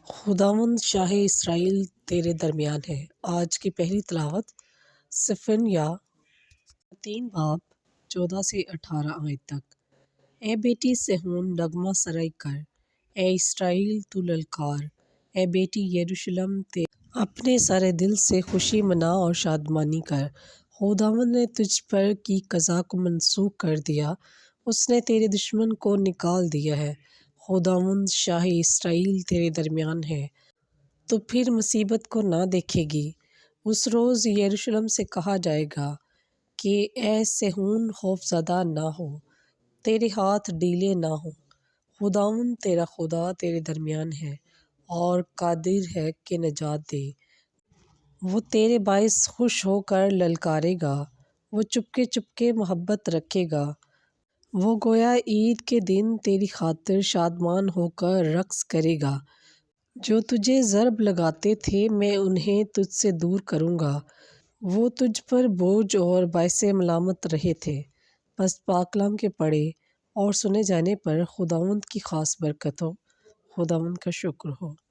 خداوند شاہ اسرائیل تیرے درمیان ہے۔ آج کی پہلی تلاوت صفنیہ 3 باب 14 سے 18 آیت تک۔ اے بیٹی صہیون نغمہ سرائی کر، اے اسرائیل تو للکار، اے بیٹی یروشلم اپنے سارے دل سے خوشی منا اور شادمانی کر۔ خداوند نے تجھ پر کی قضا کو منسوخ کر دیا، اس نے تیرے دشمن کو نکال دیا ہے۔ خداوند شاہ اسرائیل تیرے درمیان ہے، تو پھر مصیبت کو نہ دیکھے گی۔ اس روز یروشلم سے کہا جائے گا کہ اے صہیون خوفزدہ نہ ہو، تیرے ہاتھ ڈھیلے نہ ہوں۔ خداوند تیرا خدا تیرے درمیان ہے اور قادر ہے کہ نجات دے۔ وہ تیرے باعث خوش ہو کر للکارے گا، وہ چپکے چپکے محبت رکھے گا۔ وہ گویا عید کے دن تیری خاطر شادمان ہو کر رقص کرے گا۔ جو تجھے ضرب لگاتے تھے میں انہیں تجھ سے دور کروں گا، وہ تجھ پر بوجھ اور باعث ملامت رہے تھے۔ بس پاک کلام کے پڑھے اور سنے جانے پر خداوند کی خاص برکت ہو۔ خداوند کا شکر ہو۔